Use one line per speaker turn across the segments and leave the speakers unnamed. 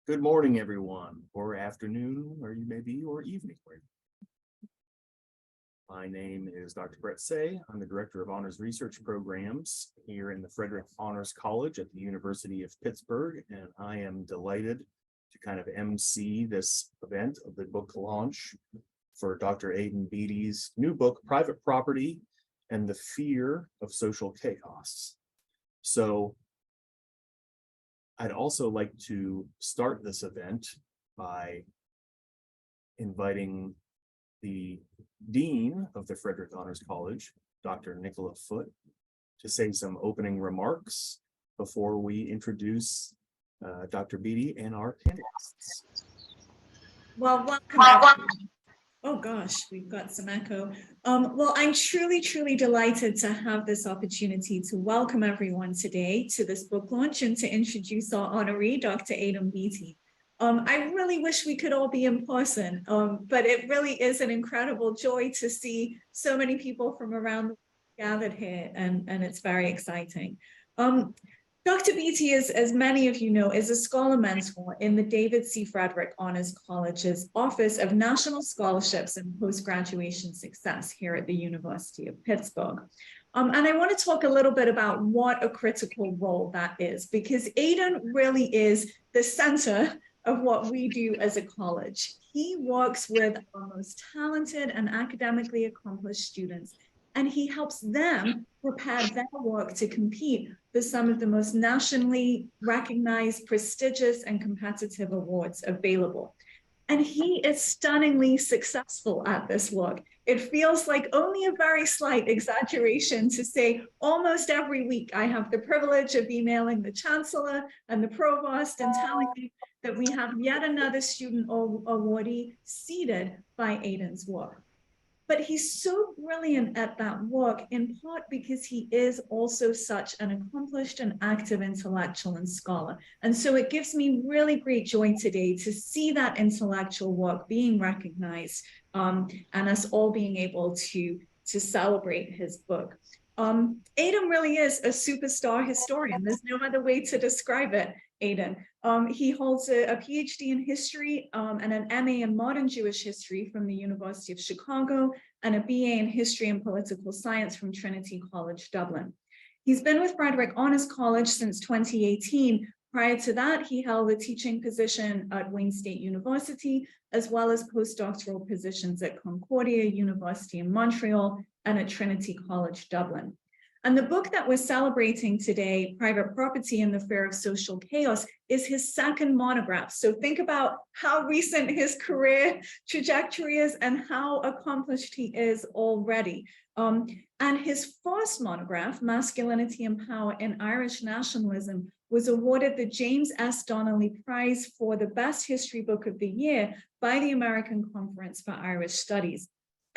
Good morning, everyone, or afternoon, where you may be, or evening. My name is Dr. Brett Say. I'm the Director of Honors Research Programs here in the Frederick Honors College at the University of Pittsburgh, and I am delighted to kind of MC this event of the book launch for Dr. Aidan Beattie's new book, Private Property and the Fear of Social Chaos. So I'd also like to start this event by inviting the Dean of the Frederick Honors College, Dr. Nicola Foote, to say some opening remarks before we introduce Dr. Beattie and our panelists.
Well, welcome everyone. Oh gosh, we've got some echo. Well, I'm truly delighted to have this opportunity to welcome everyone today to this book launch and to introduce our honoree, Dr. Aidan Beattie. I really wish we could all be in person, but it really is an incredible joy to see so many people from around the world gathered here, and it's very exciting. Dr. Beattie, as many of you know, is a scholar mentor in the David C. Frederick Honors College's Office of National Scholarships and Post-Graduation Success here at the University of Pittsburgh. And I want to talk a little bit about what a critical role that is, because Aidan really is the center of what we do as a college. He works with our most talented and academically accomplished students, and he helps them prepare their work to compete for some of the most nationally recognized, prestigious, and competitive awards available. And he is stunningly successful at this work. It feels like only a very slight exaggeration to say almost every week I have the privilege of emailing the chancellor and the provost and telling me that we have yet another student awardee seated by Aidan's work. But he's so brilliant at that work, in part because he is also such an accomplished and active intellectual and scholar. And so it gives me really great joy today to see that intellectual work being recognized and us all being able to celebrate his book. Aidan really is a superstar historian. There's no other way to describe it, Aidan. He holds a PhD in history and an MA in modern Jewish history from the University of Chicago and a BA in history and political science from Trinity College, Dublin. He's been with Frederick Honors College since 2018. Prior to that, he held a teaching position at Wayne State University, as well as postdoctoral positions at Concordia University in Montreal and at Trinity College, Dublin. And the book that we're celebrating today, Private Property and the Fear of Social Chaos, is his second monograph. So think about how recent his career trajectory is and how accomplished he is already. And his first monograph, Masculinity and Power in Irish Nationalism, was awarded the James S. Donnelly Prize for the Best History Book of the Year by the American Conference for Irish Studies.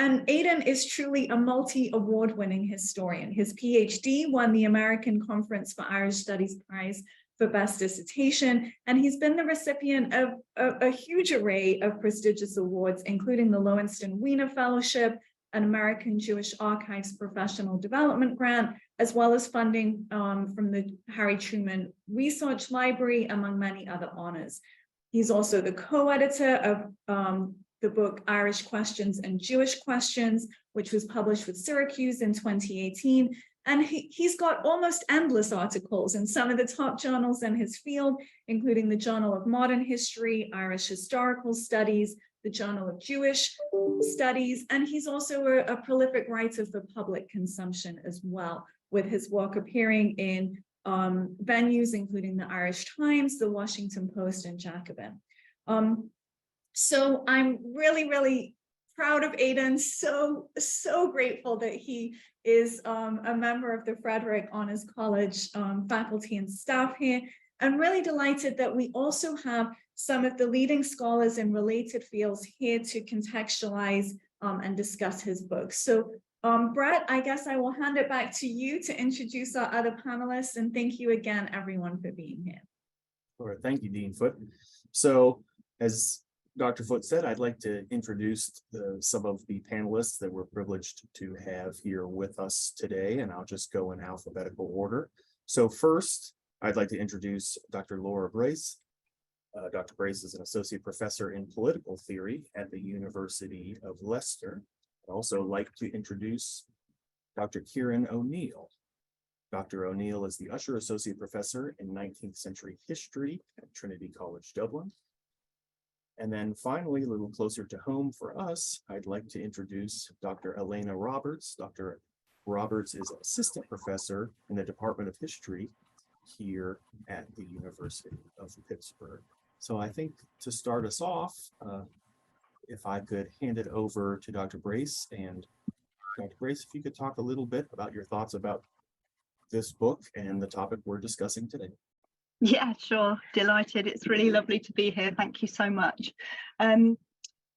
And Aidan is truly a multi-award-winning historian. His PhD won the American Conference for Irish Studies Prize for Best Dissertation, and he's been the recipient of a huge array of prestigious awards, including the Lowenstein Wiener Fellowship, an American Jewish Archives Professional Development Grant, as well as funding from the Harry Truman Research Library, among many other honors. He's also the co-editor of the book Irish Questions and Jewish Questions, which was published with Syracuse in 2018. And he's got almost endless articles in some of the top journals in his field, including the Journal of Modern History, Irish Historical Studies, the Journal of Jewish Studies, and he's also a prolific writer for public consumption as well, with his work appearing in venues including the Irish Times, the Washington Post, and Jacobin. So I'm really proud of Aidan, so grateful that he is a member of the Frederick Honors College faculty and staff here, and really delighted that we also have some of the leading scholars in related fields here to contextualize and discuss his book. So Brett, I guess I will hand it back to you to introduce our other panelists, and thank you again, everyone, for being here.
All right, thank you, Dean Foote. So as Dr. Foote said, I'd like to introduce some of the panelists that we're privileged to have here with us today, and I'll just go in alphabetical order. So first, I'd like to introduce Dr. Laura Brace. Dr. Brace is an associate professor in political theory at the University of Leicester. I'd also like to introduce Dr. Ciaran O'Neill. Dr. O'Neill is the Usher Associate Professor in 19th Century History at Trinity College, Dublin. And then finally, a little closer to home for us, I'd like to introduce Dr. Alaina Roberts. Dr. Roberts is Assistant Professor in the Department of History here at the University of Pittsburgh. So I think to start us off, if I could hand it over to Dr. Brace, and Dr. Brace, if you could talk a little bit about your thoughts about this book and the topic we're discussing today.
Yeah, sure. Delighted. It's really lovely to be here. Thank you so much. And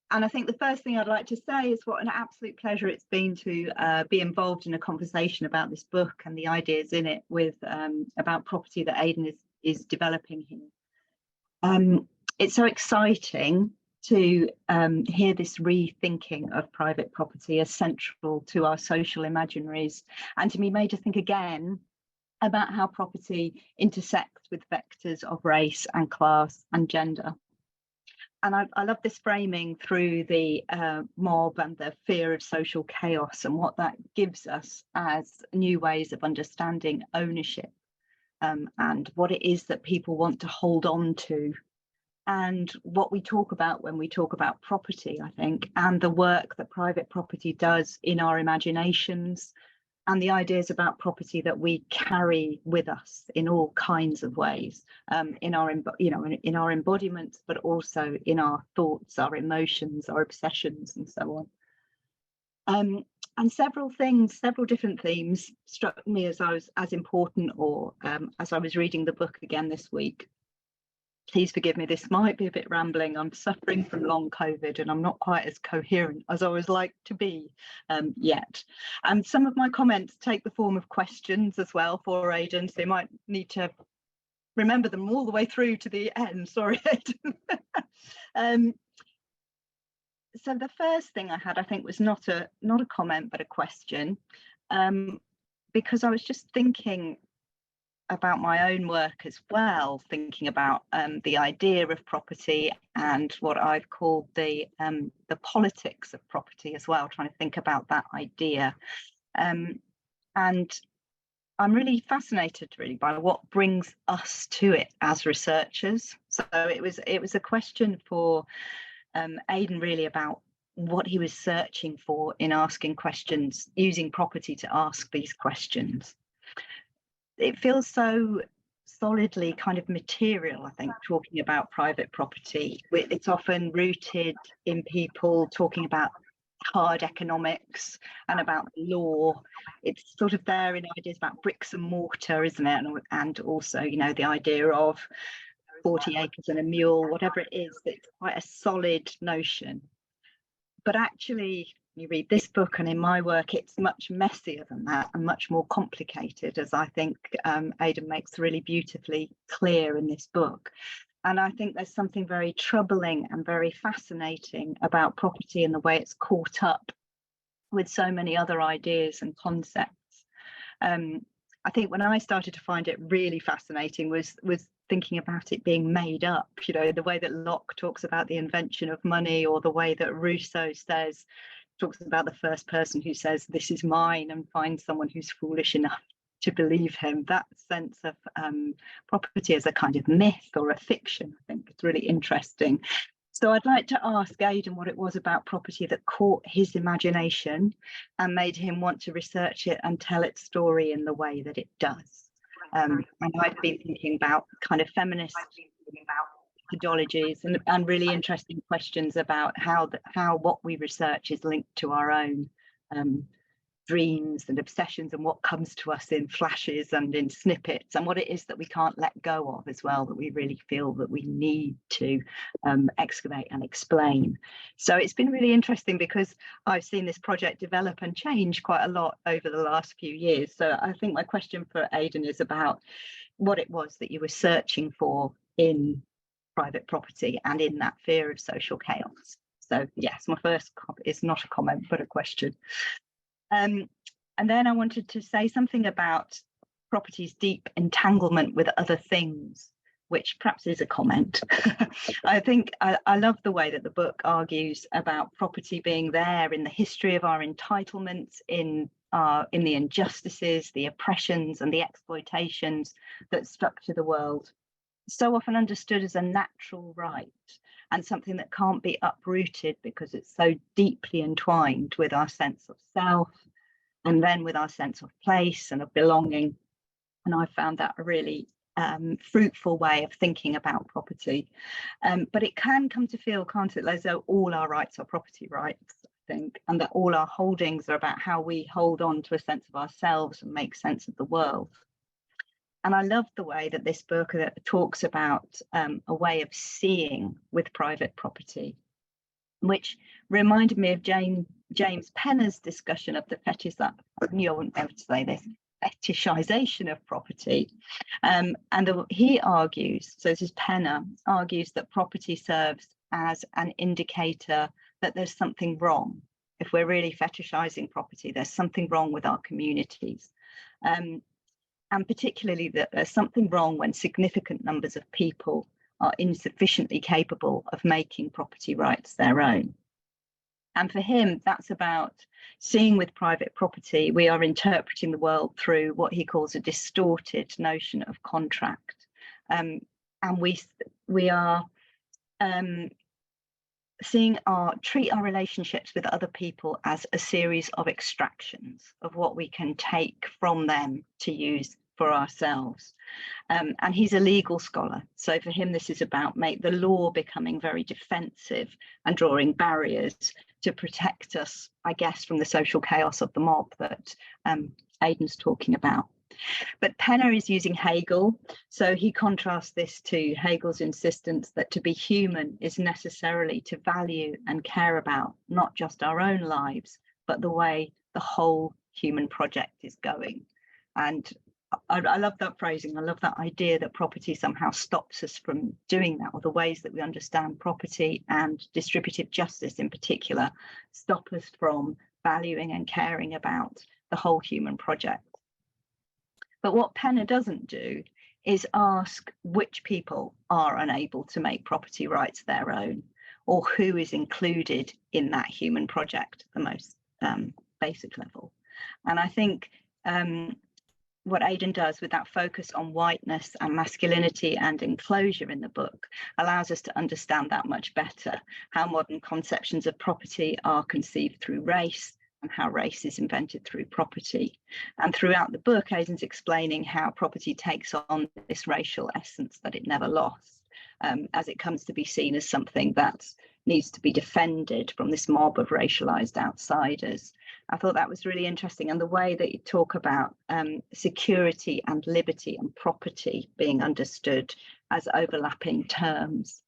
I think the first thing I'd like to say is what an absolute pleasure it's been to be involved in a conversation about this book and the ideas in it with about property that Aidan is developing here. It's so exciting to hear this rethinking of private property as central to our social imaginaries, and to be made to think again about how property intersects with vectors of race and class and gender. And I love this framing through the mob and the fear of social chaos and what that gives us as new ways of understanding ownership and what it is that people want to hold on to, and what we talk about when we talk about property, I think, and the work that private property does in our imaginations, and the ideas about property that we carry with us in all kinds of ways, in our embodiments, but also in our thoughts, our emotions, our obsessions, and so on. And several different themes struck me as important, or as I was reading the book again this week. Please forgive me, this might be a bit rambling. I'm suffering from long COVID and I'm not quite as coherent as I would like to be yet. And some of my comments take the form of questions as well for Aidan, so you might need to remember them all the way through to the end. Sorry, Aidan. So the first thing I had, I think, was not a comment, but a question, because I was just thinking about my own work as well, thinking about the idea of property and what I've called the politics of property as well, trying to think about that idea. And I'm really fascinated by what brings us to it as researchers. So it was a question for Aidan really about what he was searching for in asking questions, using property to ask these questions. It feels so solidly kind of material, I think, talking about private property. It's often rooted in people talking about hard economics and about law. It's sort of there in ideas about bricks and mortar, isn't it? And also, you know, the idea of 40 acres and a mule, whatever it is, it's quite a solid notion. But actually, you read this book and in my work, it's much messier than that and much more complicated, as I think Aidan makes really beautifully clear in this book. And I think there's something very troubling and very fascinating about property and the way it's caught up with so many other ideas and concepts. I think when I started to find it really fascinating was thinking about it being made up, you know, the way that Locke talks about the invention of money, or the way that Rousseau talks about the first person who says, "This is mine," and finds someone who's foolish enough to believe him. That sense of property as a kind of myth or a fiction, I think it's really interesting. So I'd like to ask Aidan what it was about property that caught his imagination and made him want to research it and tell its story in the way that it does. And I've been thinking about kind of feminist methodologies and really interesting questions about how what we research is linked to our own dreams and obsessions, and what comes to us in flashes and in snippets, and what it is that we can't let go of as well, that we really feel that we need to excavate and explain. So it's been really interesting because I've seen this project develop and change quite a lot over the last few years. So I think my question for Aidan is about what it was that you were searching for in private property and in that fear of social chaos. So yes, my first is not a comment but a question. And then I wanted to say something about property's deep entanglement with other things, which perhaps is a comment. I think I love the way that the book argues about property being there in the history of our entitlements, in the injustices, the oppressions and the exploitations that structure the world, so often understood as a natural right and something that can't be uprooted because it's so deeply entwined with our sense of self and then with our sense of place and of belonging. And I found that a really fruitful way of thinking about property. But it can come to feel, can't it, as though all our rights are property rights, I think, and that all our holdings are about how we hold on to a sense of ourselves and make sense of the world. And I love the way that this book talks about a way of seeing with private property, which reminded me of James Penner's discussion of the you won't be able to say this, fetishization of property. He argues, so this is Penner, argues that property serves as an indicator that there's something wrong. If we're really fetishizing property, there's something wrong with our communities. And particularly that there's something wrong when significant numbers of people are insufficiently capable of making property rights their own. And for him, that's about seeing with private property, we are interpreting the world through what he calls a distorted notion of contract. And we are treat our relationships with other people as a series of extractions of what we can take from them to use for ourselves. And he's a legal scholar. So for him, this is about the law becoming very defensive and drawing barriers to protect us, I guess, from the social chaos of the mob that Aidan's talking about. But Penner is using Hegel. So he contrasts this to Hegel's insistence that to be human is necessarily to value and care about not just our own lives, but the way the whole human project is going. And I love that phrasing. I love that idea that property somehow stops us from doing that, or the ways that we understand property and distributive justice in particular stop us from valuing and caring about the whole human project. But what Penner doesn't do is ask which people are unable to make property rights their own, or who is included in that human project at the most basic level. And I think what Aidan does with that focus on whiteness and masculinity and enclosure in the book allows us to understand that much better, how modern conceptions of property are conceived through race and how race is invented through property. And throughout the book, Aidan's explaining how property takes on this racial essence that it never lost, as it comes to be seen as something that needs to be defended from this mob of racialized outsiders. I thought that was really interesting, and the way that you talk about security and liberty and property being understood as overlapping terms.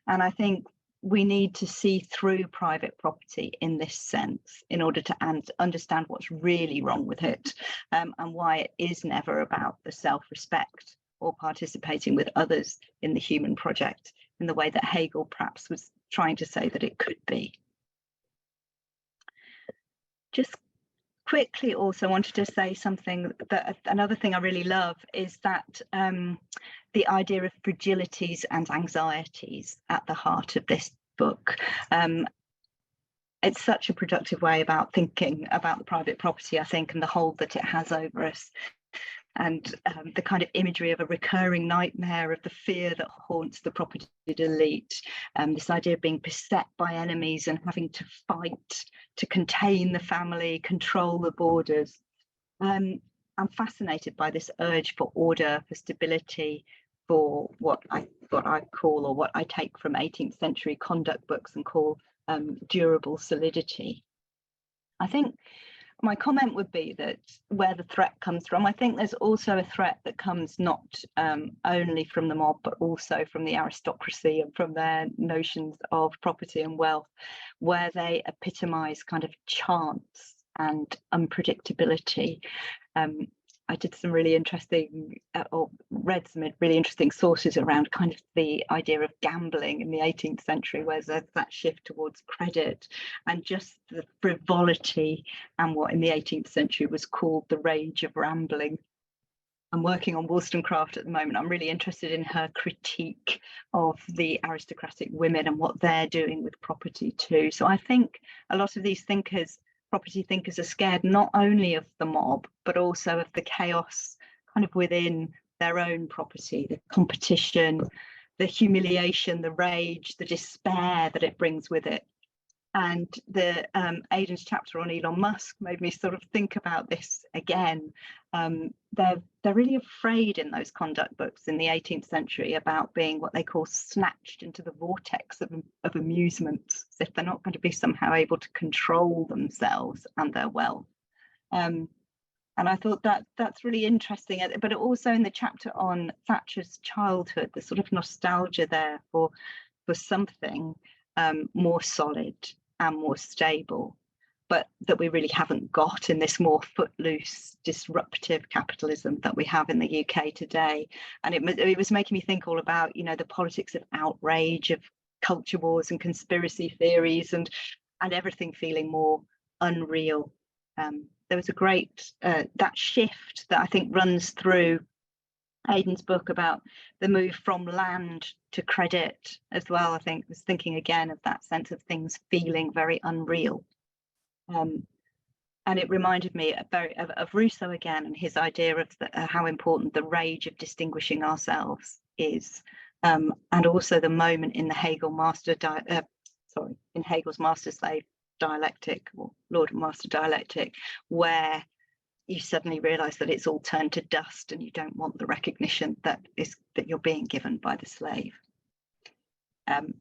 And I think we need to see through private property in this sense in order to understand what's really wrong with it, and why it is never about the self-respect or participating with others in the human project in the way that Hegel perhaps was trying to say that it could be. Just quickly also wanted to say something that another thing I really love is that the idea of fragilities and anxieties at the heart of this book. It's such a productive way about thinking about the private property, I think, and the hold that it has over us. And the kind of imagery of a recurring nightmare of the fear that haunts the property elite, this idea of being beset by enemies and having to fight to contain the family, control the borders. I'm fascinated by this urge for order, for stability, for what I call, or what I take from 18th century conduct books and call durable solidity. I think my comment would be that where the threat comes from, I think there's also a threat that comes not only from the mob, but also from the aristocracy and from their notions of property and wealth, where they epitomize kind of chance and unpredictability. I did some really interesting, or read some really interesting sources around kind of the idea of gambling in the 18th century, where there's that shift towards credit and just the frivolity and what in the 18th century was called the rage of rambling. I'm working on Wollstonecraft at the moment. I'm really interested in her critique of the aristocratic women and what they're doing with property too. So I think a lot of these thinkers, property thinkers, are scared not only of the mob, but also of the chaos kind of within their own property, the competition, the humiliation, the rage, the despair that it brings with it. And the Aidan's chapter on Elon Musk made me sort of think about this again. They're really afraid in those conduct books in the 18th century about being what they call snatched into the vortex of amusements, as if they're not going to be somehow able to control themselves and their wealth. And I thought that that's really interesting. But also in the chapter on Thatcher's childhood, the sort of nostalgia there for something more solid and more stable, but that we really haven't got in this more footloose, disruptive capitalism that we have in the UK today. And it was making me think all about, you know, the politics of outrage, of culture wars and conspiracy theories, and everything feeling more unreal. There was a great that shift that I think runs through Aidan's book about the move from land to credit as well. I think was thinking again of that sense of things feeling very unreal. And it reminded me of Rousseau again, and his idea of how important the rage of distinguishing ourselves is, and also the moment in the Hegel's master slave dialectic, or Lord and Master dialectic, where you suddenly realize that it's all turned to dust and you don't want the recognition that you're being given by the slave.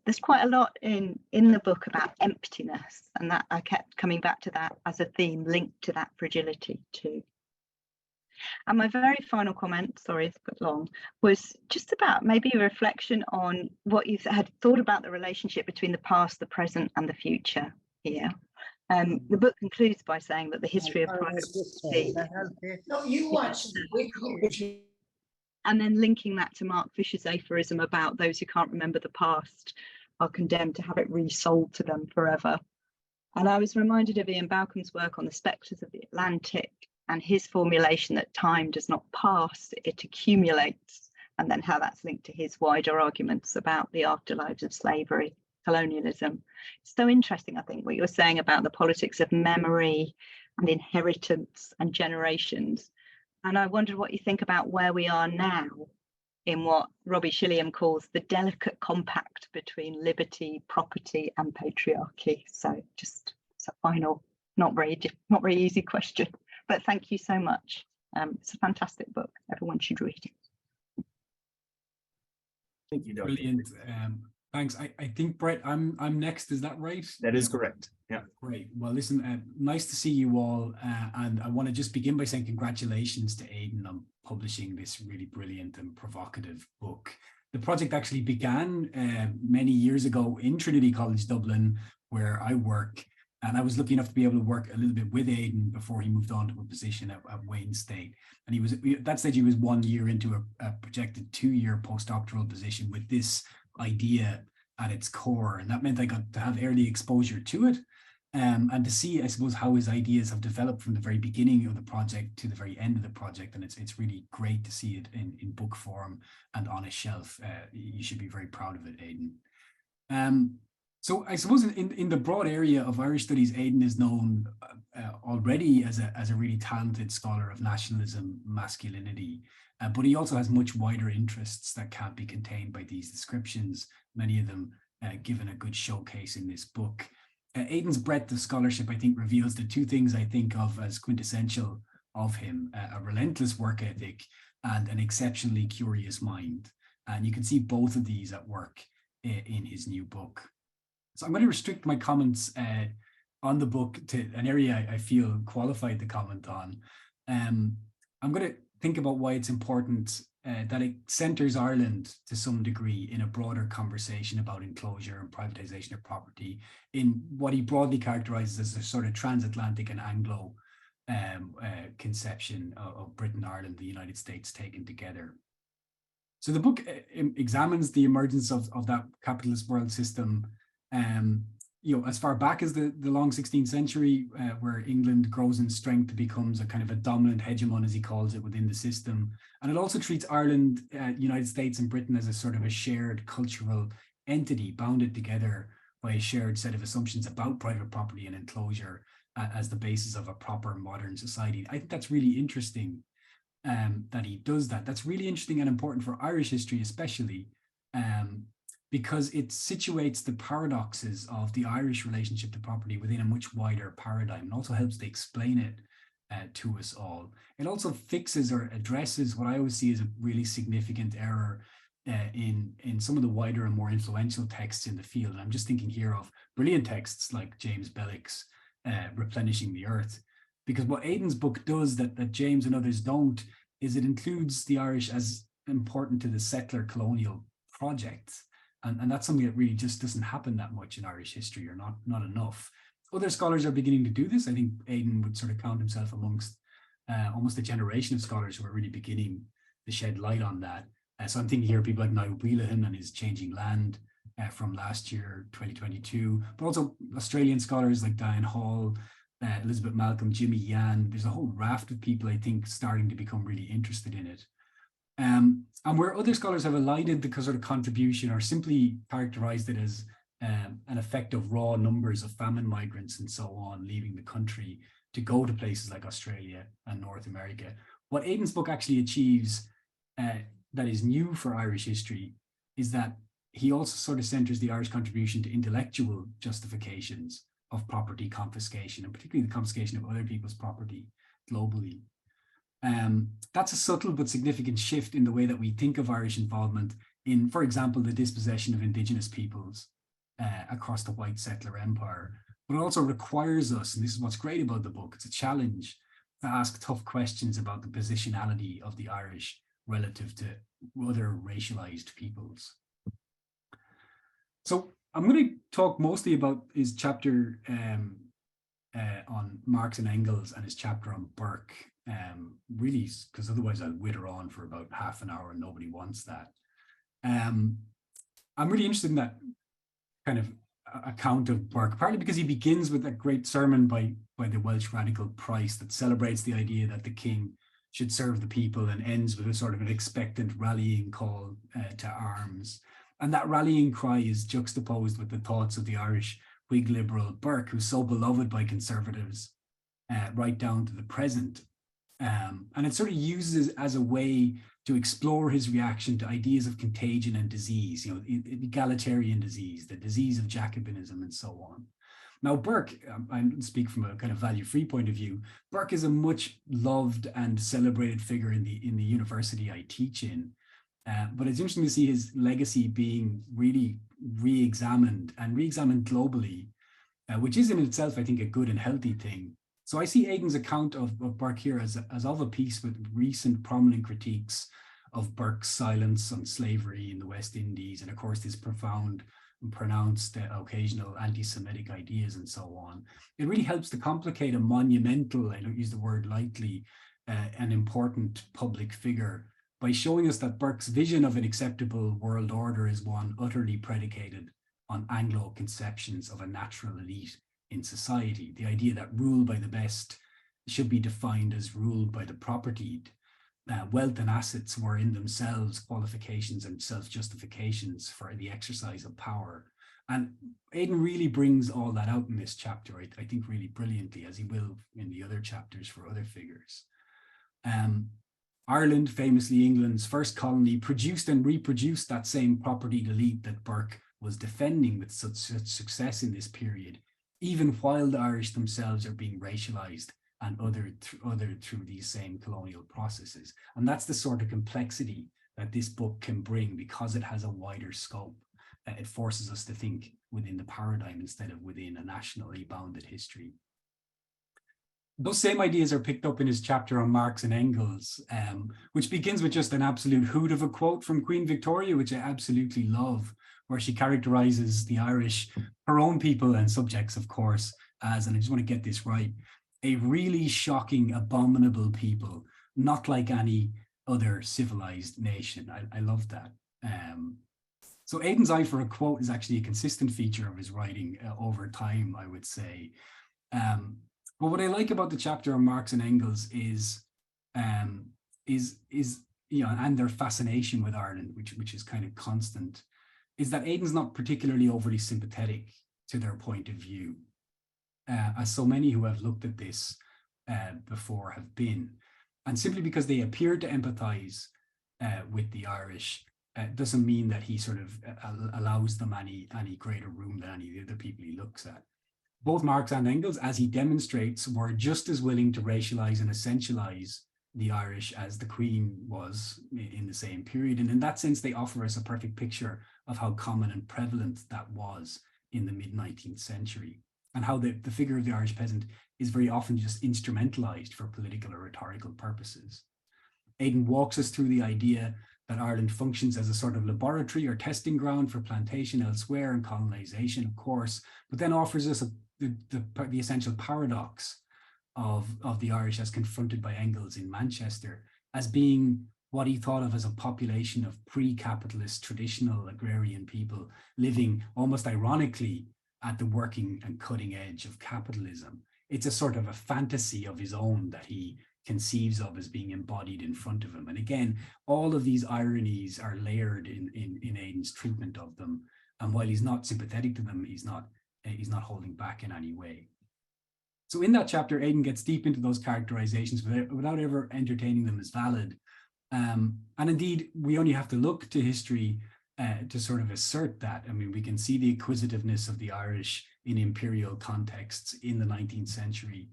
There's quite a lot in the book about emptiness, and that I kept coming back to that as a theme linked to that fragility too. And my very final comment, sorry it's a bit long, was just about maybe a reflection on what you had thought about the relationship between the past, the present and the future here. The book concludes by saying that the history of private property, and then linking that to Mark Fisher's aphorism about those who can't remember the past are condemned to have it resold to them forever. And I was reminded of Ian Balcom's work on the spectres of the Atlantic and his formulation that time does not pass, it accumulates, and then how that's linked to his wider arguments about the afterlives of slavery, colonialism. It's so interesting, I think, what you're saying about the politics of memory and inheritance and generations. And I wondered what you think about where we are now in what Robbie Shilliam calls the delicate compact between liberty, property and patriarchy. So just it's a final, not very easy question, but thank you so much. It's a fantastic book. Everyone should read it.
Thank you, Dr.
Brilliant. Thanks. I think, Brett, I'm next. Is that right?
That is correct. Yeah.
Great. Well, listen, nice to see you all. And I want to just begin by saying congratulations to Aidan on publishing this really brilliant and provocative book. The project actually began many years ago in Trinity College Dublin, where I work. And I was lucky enough to be able to work a little bit with Aidan before he moved on to a position at Wayne State. And he was at that stage, he was 1 year into a projected 2-year postdoctoral position with this idea at its core, and that meant I got to have early exposure to it, and to see, I suppose, how his ideas have developed from the very beginning of the project to the very end of the project. And it's really great to see it in book form and on a shelf. You should be very proud of it, Aidan. So I suppose in the broad area of Irish studies, Aidan is known already as a really talented scholar of nationalism, masculinity, but he also has much wider interests that can't be contained by these descriptions, many of them given a good showcase in this book. Aidan's breadth of scholarship, I think, reveals the two things I think of as quintessential of him, a relentless work ethic and an exceptionally curious mind. And you can see both of these at work in his new book. So I'm going to restrict my comments on the book to an area I feel qualified to comment on. I'm going to think about why it's important that it centres Ireland to some degree in a broader conversation about enclosure and privatisation of property in what he broadly characterises as a sort of transatlantic and Anglo conception of Britain, Ireland, the United States taken together. So the book examines the emergence of that capitalist world system as far back as the long 16th century, where England grows in strength, becomes a kind of a dominant hegemon, as he calls it, within the system. And it also treats Ireland, United States and Britain as a sort of a shared cultural entity, bounded together by a shared set of assumptions about private property and enclosure as the basis of a proper modern society. I think that's really interesting that he does that. That's really interesting and important for Irish history, especially. Because it situates the paradoxes of the Irish relationship to property within a much wider paradigm, and also helps to explain it to us all. It also fixes or addresses what I always see as a really significant error in some of the wider and more influential texts in the field. And I'm just thinking here of brilliant texts like James Bellick's Replenishing the Earth, because what Aidan's book does that James and others don't is it includes the Irish as important to the settler colonial project. And that's something that really just doesn't happen that much in Irish history, or not enough. Other scholars are beginning to do this. I think Aidan would sort of count himself amongst almost a generation of scholars who are really beginning to shed light on that. So I'm thinking here of people like Niall Wheelahan and his Changing Land from last year, 2022, but also Australian scholars like Diane Hall, Elizabeth Malcolm, Jimmy Yan. There's a whole raft of people, I think, starting to become really interested in it. And where other scholars have elided the sort of contribution, or simply characterized it as an effect of raw numbers of famine migrants and so on leaving the country to go to places like Australia and North America, what Aidan's book actually achieves that is new for Irish history is that he also sort of centers the Irish contribution to intellectual justifications of property confiscation, and particularly the confiscation of other people's property globally. That's a subtle but significant shift in the way that we think of Irish involvement in, for example, the dispossession of Indigenous peoples across the white settler empire. But it also requires us, and this is what's great about the book, it's a challenge to ask tough questions about the positionality of the Irish relative to other racialized peoples. So I'm going to talk mostly about his chapter on Marx and Engels and his chapter on Burke. Really, because otherwise I'll wither on for about half an hour and nobody wants that. I'm really interested in that kind of account of Burke, partly because he begins with a great sermon by the Welsh radical Price that celebrates the idea that the king should serve the people, and ends with a sort of an expectant rallying call to arms. And that rallying cry is juxtaposed with the thoughts of the Irish Whig liberal Burke, who's so beloved by conservatives right down to the present. And it sort of uses as a way to explore his reaction to ideas of contagion and disease, egalitarian disease, the disease of Jacobinism, and so on. Now, Burke, I speak from a kind of value-free point of view, Burke is a much loved and celebrated figure in the university I teach in. But it's interesting to see his legacy being really re-examined globally, which is in itself, I think, a good and healthy thing. So I see Aidan's account of Burke here as of a piece with recent prominent critiques of Burke's silence on slavery in the West Indies, and of course his profound and pronounced occasional anti-Semitic ideas and so on. It really helps to complicate a monumental, I don't use the word lightly, an important public figure by showing us that Burke's vision of an acceptable world order is one utterly predicated on Anglo conceptions of a natural elite in society. The idea that rule by the best should be defined as ruled by the propertied. Wealth and assets were in themselves qualifications and self-justifications for the exercise of power. And Aidan really brings all that out in this chapter, I think really brilliantly, as he will in the other chapters for other figures. Ireland, famously England's first colony, produced and reproduced that same propertied elite that Burke was defending with such success in this period, even while the Irish themselves are being racialized and othered through these same colonial processes. And that's the sort of complexity that this book can bring because it has a wider scope. It forces us to think within the paradigm instead of within a nationally bounded history. Those same ideas are picked up in his chapter on Marx and Engels, which begins with just an absolute hoot of a quote from Queen Victoria, which I absolutely love, where she characterizes the Irish, her own people and subjects, of course, as, and I just want to get this right, a really shocking, abominable people, not like any other civilized nation. I love that. So Aidan's eye for a quote is actually a consistent feature of his writing over time, I would say. But what I like about the chapter on Marx and Engels is you know, and their fascination with Ireland, which is kind of constant, is that Aidan's not particularly overly sympathetic to their point of view, as so many who have looked at this before have been. And simply because they appear to empathize with the Irish doesn't mean that he sort of allows them any greater room than any of the other people he looks at. Both Marx and Engels, as he demonstrates, were just as willing to racialize and essentialize the Irish as the Queen was in the same period. And in that sense, they offer us a perfect picture of how common and prevalent that was in the mid-19th century, and how the figure of the Irish peasant is very often just instrumentalized for political or rhetorical purposes. Aidan walks us through the idea that Ireland functions as a sort of laboratory or testing ground for plantation elsewhere and colonization, of course, but then offers us the essential paradox of the Irish as confronted by Engels in Manchester as being what he thought of as a population of pre-capitalist traditional agrarian people living almost ironically at the working and cutting edge of capitalism. It's a sort of a fantasy of his own that he conceives of as being embodied in front of him. And again, all of these ironies are layered in Aidan's treatment of them. And while he's not sympathetic to them, he's not holding back in any way. So in that chapter, Aidan gets deep into those characterizations without ever entertaining them as valid. And indeed, we only have to look to history to sort of assert that. I mean, we can see the acquisitiveness of the Irish in imperial contexts in the 19th century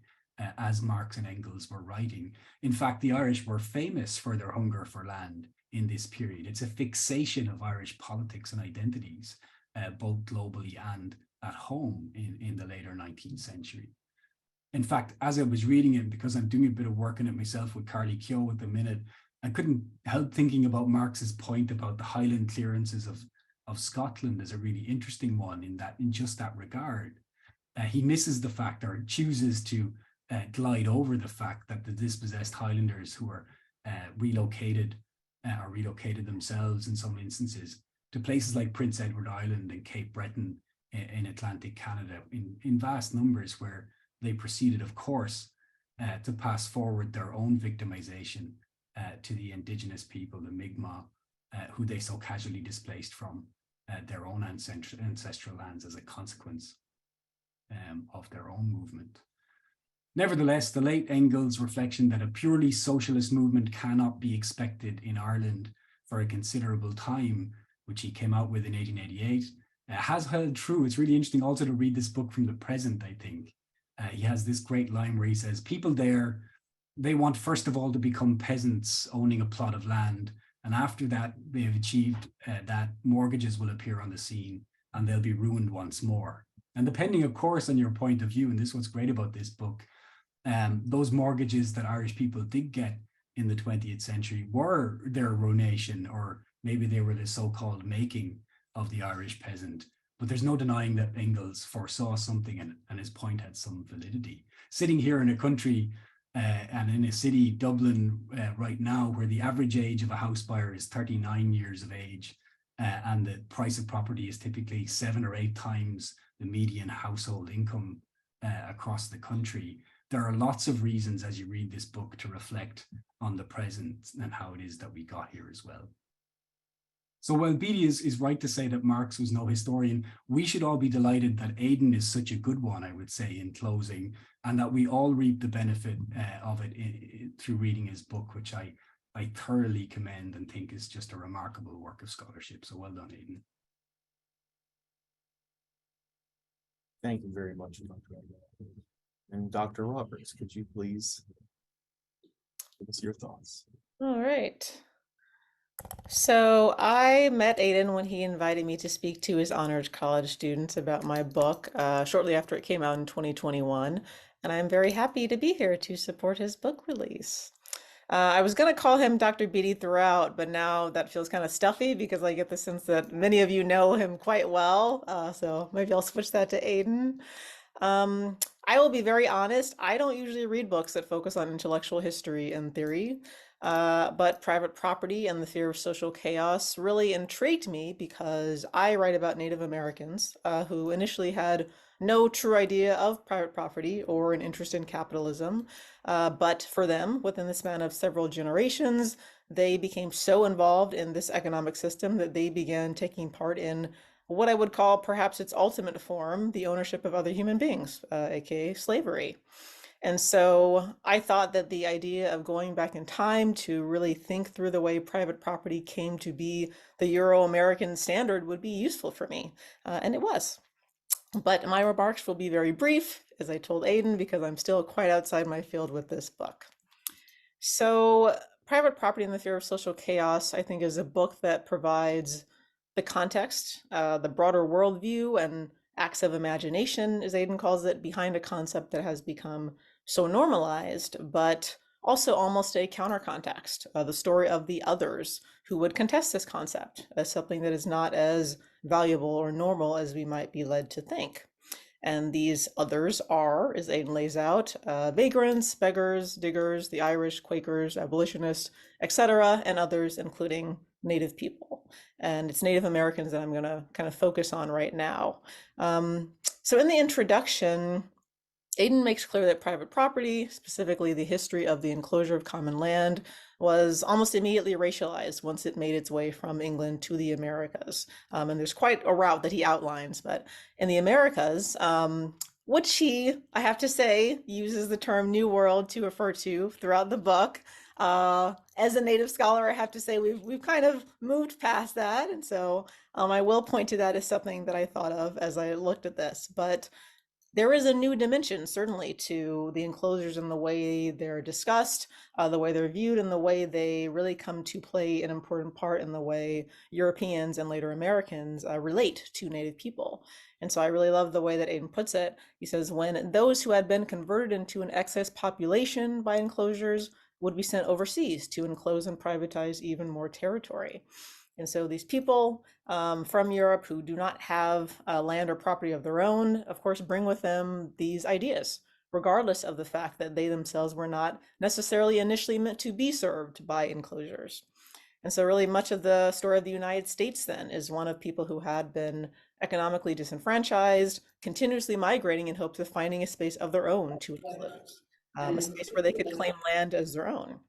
as Marx and Engels were writing. In fact, the Irish were famous for their hunger for land in this period. It's a fixation of Irish politics and identities, both globally and at home in the later 19th century. In fact, as I was reading it, because I'm doing a bit of work on it myself with Carly Keogh at the minute, I couldn't help thinking about Marx's point about the Highland clearances of Scotland as a really interesting one in just that regard. He misses the fact, or chooses to glide over the fact, that the dispossessed Highlanders who were relocated or relocated themselves in some instances to places like Prince Edward Island and Cape Breton in Atlantic Canada in vast numbers, where they proceeded, of course, to pass forward their own victimization to the indigenous people, the Mi'kmaq, who they so casually displaced from their own ancestral lands as a consequence of their own movement. Nevertheless, the late Engels' reflection that a purely socialist movement cannot be expected in Ireland for a considerable time, which he came out with in 1888, has held true. It's really interesting also to read this book from the present, I think. He has this great line where he says, people there, they want first of all to become peasants owning a plot of land. And after that, they have achieved that, mortgages will appear on the scene and they'll be ruined once more. And depending, of course, on your point of view, and this is what's great about this book, those mortgages that Irish people did get in the 20th century were their ruination, or maybe they were the so-called making of the Irish peasant. But there's no denying that Engels foresaw something, and his point had some validity. Sitting here in a country and in a city, Dublin, right now, where the average age of a house buyer is 39 years of age, and the price of property is typically 7 or 8 times the median household income across the country, there are lots of reasons as you read this book to reflect on the present and how it is that we got here as well. So while Beattie is right to say that Marx was no historian, we should all be delighted that Aidan is such a good one, I would say, in closing, and that we all reap the benefit of it through reading his book, which I thoroughly commend and think is just a remarkable work of scholarship. So well done, Aidan.
Thank you very much, Dr. And Dr. Roberts, could you please give us your thoughts?
All right. So I met Aidan when he invited me to speak to his honors college students about my book shortly after it came out in 2021. And I'm very happy to be here to support his book release. I was going to call him Dr. Beattie throughout, but now that feels kind of stuffy because I get the sense that many of you know him quite well. So maybe I'll switch that to Aidan. I will be very honest, I don't usually read books that focus on intellectual history and theory. But private property and the fear of social chaos really intrigued me because I write about Native Americans who initially had no true idea of private property or an interest in capitalism. But for them, within the span of several generations, they became so involved in this economic system that they began taking part in what I would call perhaps its ultimate form, the ownership of other human beings, aka slavery. And so I thought that the idea of going back in time to really think through the way private property came to be the Euro-American standard would be useful for me, and it was. But my remarks will be very brief, as I told Aidan, because I'm still quite outside my field with this book. So, Private Property and the Fear of Social Chaos, I think, is a book that provides the context, the broader worldview, and acts of imagination, as Aidan calls it, behind a concept that has become so normalized, but also almost a counter context, the story of the others who would contest this concept as something that is not as valuable or normal as we might be led to think. And these others are, as Aidan lays out, vagrants, beggars, diggers, the Irish, Quakers, abolitionists, etc., and others, including Native people. And it's Native Americans that I'm going to kind of focus on right now. So in the introduction, Aidan makes clear that private property, specifically the history of the enclosure of common land, was almost immediately racialized once it made its way from England to the Americas. And there's quite a route that he outlines, but in the Americas, which he, I have to say, uses the term New World to refer to throughout the book. As a native scholar, I have to say we've kind of moved past that. And so I will point to that as something that I thought of as I looked at this. But there is a new dimension, certainly, to the enclosures and the way they're discussed, the way they're viewed, and the way they really come to play an important part in the way Europeans and later Americans relate to Native people. And so I really love the way that Aidan puts it. He says, when those who had been converted into an excess population by enclosures would be sent overseas to enclose and privatize even more territory. And so these people from Europe who do not have land or property of their own, of course, bring with them these ideas, regardless of the fact that they themselves were not necessarily initially meant to be served by enclosures. And so really much of the story of the United States then is one of people who had been economically disenfranchised, continuously migrating in hopes of finding a space of their own to enclose, a space where they could claim land as their own.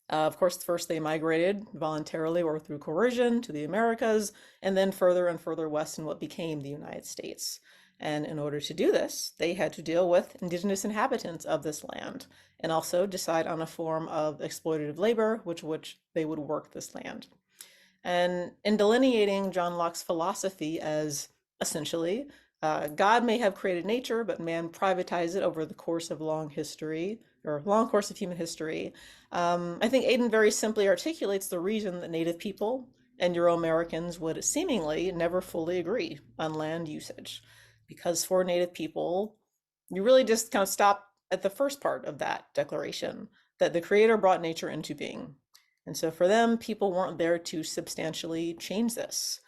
Of course, first they migrated voluntarily or through coercion to the Americas, and then further and further west in what became the United States. And in order to do this, they had to deal with indigenous inhabitants of this land and also decide on a form of exploitative labor which they would work this land. And in delineating John Locke's philosophy as essentially, God may have created nature, but man privatized it over the course of long history, or long course of human history. I think Aidan very simply articulates the reason that Native people and Euro-Americans would seemingly never fully agree on land usage. Because for Native people, you really just kind of stop at the first part of that declaration, that the Creator brought nature into being. And so for them, people weren't there to substantially change this.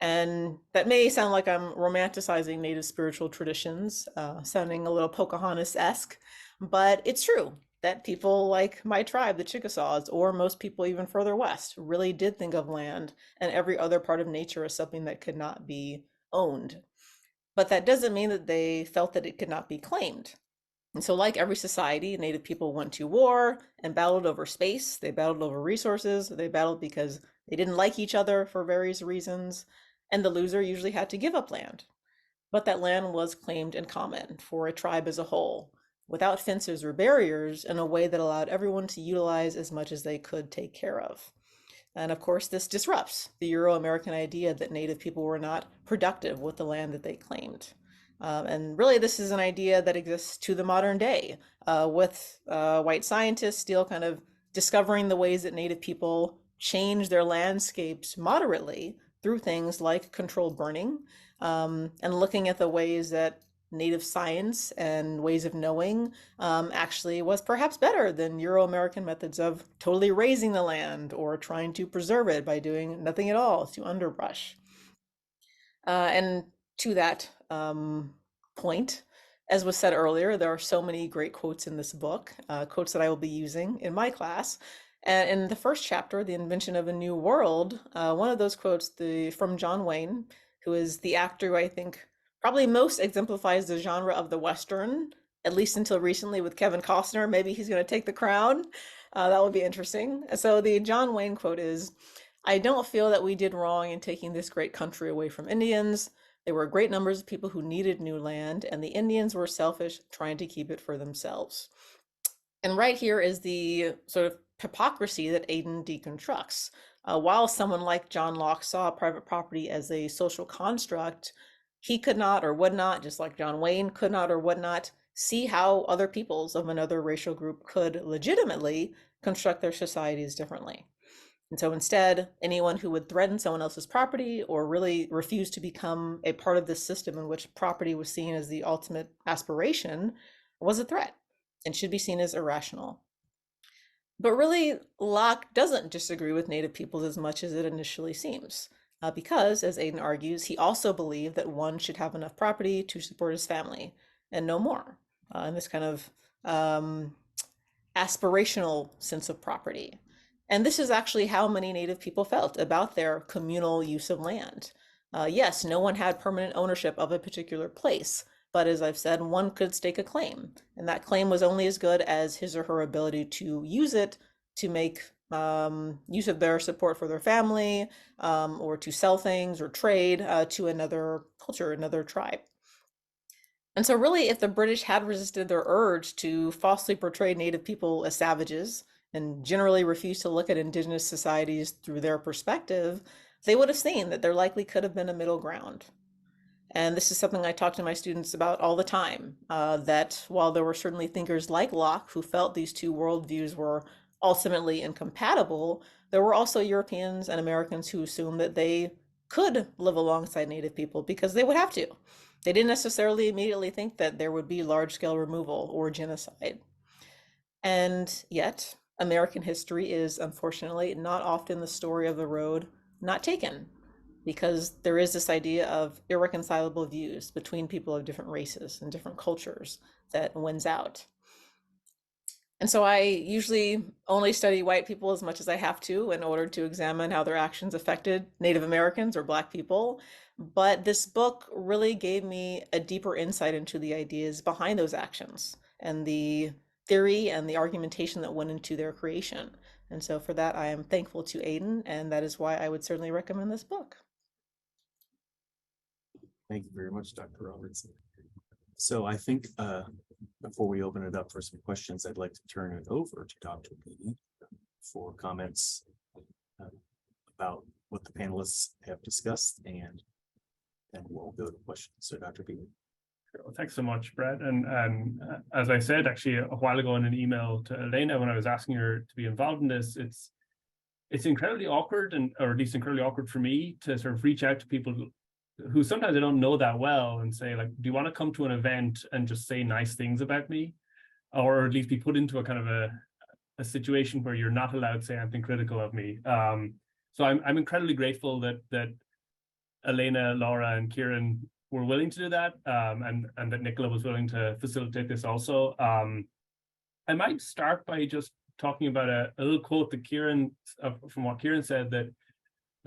And that may sound like I'm romanticizing Native spiritual traditions, sounding a little Pocahontas-esque, but it's true that people like my tribe, the Chickasaws, or most people even further west, really did think of land and every other part of nature as something that could not be owned. But that doesn't mean that they felt that it could not be claimed. And so like every society, Native people went to war and battled over space. They battled over resources. They battled because they didn't like each other for various reasons. And the loser usually had to give up land. But that land was claimed in common for a tribe as a whole, without fences or barriers, in a way that allowed everyone to utilize as much as they could take care of. And of course, this disrupts the Euro-American idea that Native people were not productive with the land that they claimed. And really, this is an idea that exists to the modern day, with white scientists still kind of discovering the ways that Native people change their landscapes moderately through things like controlled burning, and looking at the ways that Native science and ways of knowing actually was perhaps better than Euro-American methods of totally razing the land or trying to preserve it by doing nothing at all to underbrush. And to that point, as was said earlier, there are so many great quotes in this book, quotes that I will be using in my class. And in the first chapter, The Invention of a New World, one of those quotes from John Wayne, who is the actor who I think probably most exemplifies the genre of the Western, at least until recently with Kevin Costner. Maybe he's going to take the crown. That would be interesting. So the John Wayne quote is, "I don't feel that we did wrong in taking this great country away from Indians. There were great numbers of people who needed new land, and the Indians were selfish, trying to keep it for themselves." And right here is the sort of hypocrisy that Aidan deconstructs. While someone like John Locke saw private property as a social construct, he could not or would not, just like John Wayne could not or would not, see how other peoples of another racial group could legitimately construct their societies differently. And so instead, anyone who would threaten someone else's property or really refuse to become a part of this system in which property was seen as the ultimate aspiration was a threat and should be seen as irrational. But really, Locke doesn't disagree with Native peoples as much as it initially seems, because, as Aidan argues, he also believed that one should have enough property to support his family and no more, in this kind of aspirational sense of property. And this is actually how many Native people felt about their communal use of land. Yes, no one had permanent ownership of a particular place, but as I've said, one could stake a claim, and that claim was only as good as his or her ability to use it to make use of their support for their family, or to sell things or trade to another culture, another tribe. And so really, if the British had resisted their urge to falsely portray Native people as savages and generally refused to look at indigenous societies through their perspective, they would have seen that there likely could have been a middle ground. And this is something I talk to my students about all the time, that while there were certainly thinkers like Locke who felt these two worldviews were ultimately incompatible, there were also Europeans and Americans who assumed that they could live alongside Native people because they would have to. They didn't necessarily immediately think that there would be large-scale removal or genocide. And yet, American history is unfortunately not often the story of the road not taken, because there is this idea of irreconcilable views between people of different races and different cultures that wins out. And so I usually only study white people as much as I have to in order to examine how their actions affected Native Americans or Black people. But this book really gave me a deeper insight into the ideas behind those actions and the theory and the argumentation that went into their creation. And so for that, I am thankful to Aidan, and that is why I would certainly recommend this book.
Thank you very much, Dr. Robertson. So I think before we open it up for some questions, I'd like to turn it over to Dr. B for comments about what the panelists have discussed, and then we'll go to questions. So Dr. B.
Well, thanks so much, Brett. And as I said, actually, a while ago in an email to Alaina, when I was asking her to be involved in this, it's incredibly awkward, or at least incredibly awkward for me to sort of reach out to people who sometimes I don't know that well and say, like, do you want to come to an event and just say nice things about me, or at least be put into a kind of a situation where you're not allowed to say anything critical of me. So I'm incredibly grateful that Alaina, Laura, and Ciaran were willing to do that, and that Nicola was willing to facilitate this also. I might start by just talking about a little quote that Ciaran, from what Ciaran said, that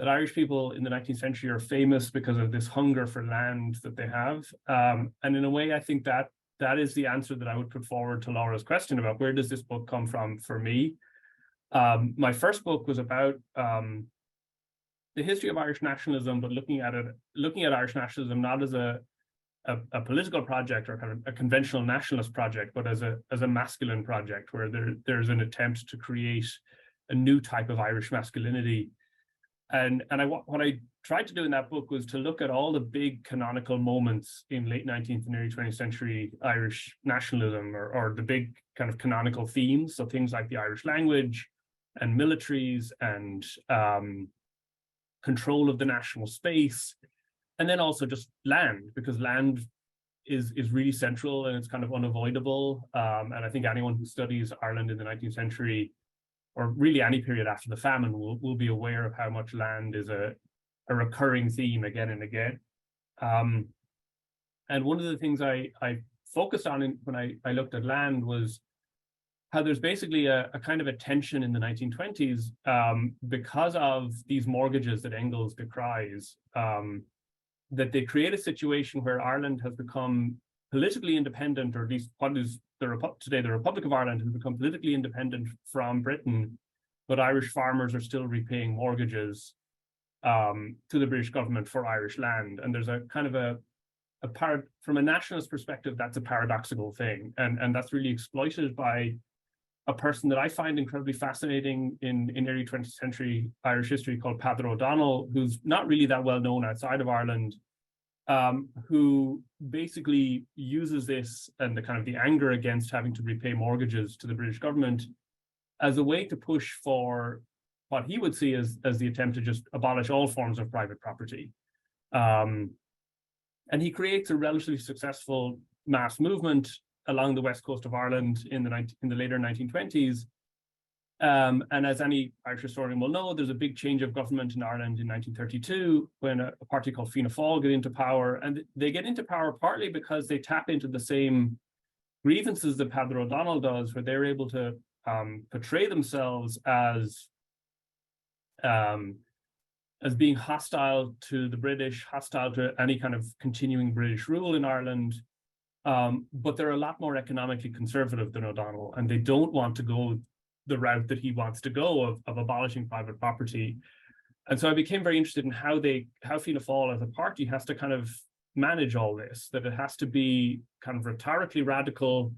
Irish people in the 19th century are famous because of this hunger for land that they have. And in a way, I think that is the answer that I would put forward to Laura's question about where does this book come from for me. My first book was about the history of Irish nationalism, but looking at Irish nationalism not as a political project or kind of a conventional nationalist project, but as a masculine project where there's an attempt to create a new type of Irish masculinity. And what I tried to do in that book was to look at all the big canonical moments in late 19th and early 20th century Irish nationalism, or the big kind of canonical themes. So things like the Irish language and militaries and control of the national space, and then also just land, because land is really central and it's kind of unavoidable. And I think anyone who studies Ireland in the 19th century, or really any period after the famine, will be aware of how much land is a recurring theme again and again. And one of the things I focused on when I looked at land was how there's basically a kind of a tension in the 1920s because of these mortgages that Engels decries, that they create a situation where Ireland has become politically independent, or at least what is today the Republic of Ireland has become politically independent from Britain, but Irish farmers are still repaying mortgages to the British government for Irish land. And there's a kind of from a nationalist perspective, that's a paradoxical thing. And that's really exploited by a person that I find incredibly fascinating in early 20th century Irish history called Peadar O'Donnell, who's not really that well known outside of Ireland, who basically uses this and the kind of the anger against having to repay mortgages to the British government as a way to push for what he would see as the attempt to just abolish all forms of private property. And he creates a relatively successful mass movement along the west coast of Ireland in the later 1920s. And as any Irish historian will know, there's a big change of government in Ireland in 1932 when a party called Fianna Fáil get into power. And they get into power partly because they tap into the same grievances that Peadar O'Donnell does, where they're able to portray themselves as being hostile to the British, hostile to any kind of continuing British rule in Ireland. But they're a lot more economically conservative than O'Donnell, and they don't want to go the route that he wants to go of abolishing private property. And so I became very interested in how Fianna Fáil as a party has to kind of manage all this, that it has to be kind of rhetorically radical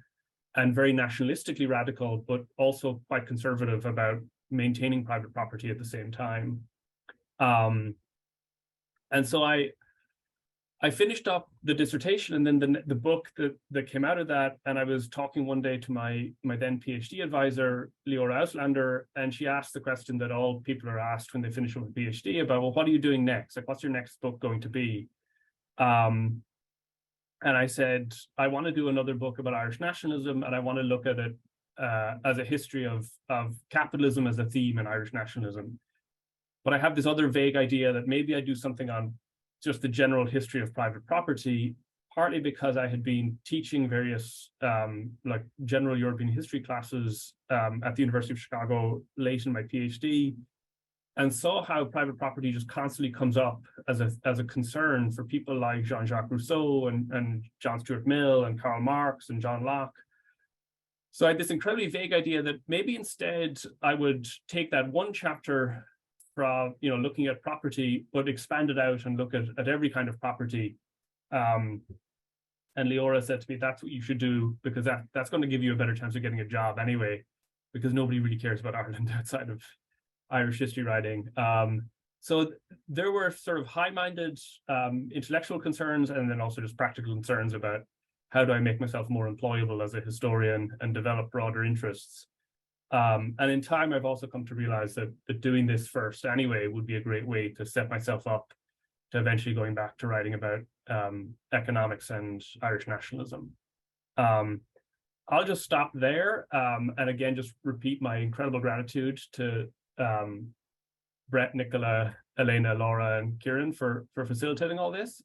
and very nationalistically radical, but also quite conservative about maintaining private property at the same time. And so I finished up the dissertation and then the book that came out of that. And I was talking one day to my then PhD advisor, Leora Auslander, and she asked the question that all people are asked when they finish up a PhD about, well, what are you doing next? Like, what's your next book going to be? And I said, I want to do another book about Irish nationalism, and I want to look at it as a history of capitalism as a theme in Irish nationalism. But I have this other vague idea that maybe I do something on just the general history of private property, partly because I had been teaching various like general European history classes at the University of Chicago late in my PhD, and saw how private property just constantly comes up as a concern for people like Jean-Jacques Rousseau and John Stuart Mill and Karl Marx and John Locke. So I had this incredibly vague idea that maybe instead I would take that one chapter from looking at property, but expand it out and look at every kind of property. And Leora said to me, that's what you should do, because that's going to give you a better chance of getting a job anyway, because nobody really cares about Ireland outside of Irish history writing. So there were sort of high-minded intellectual concerns, and then also just practical concerns about how do I make myself more employable as a historian and develop broader interests. And in time, I've also come to realize that doing this first anyway would be a great way to set myself up to eventually going back to writing about economics and Irish nationalism. I'll just stop there. And again, just repeat my incredible gratitude to Brett, Nicola, Alaina, Laura, and Ciaran for facilitating all this.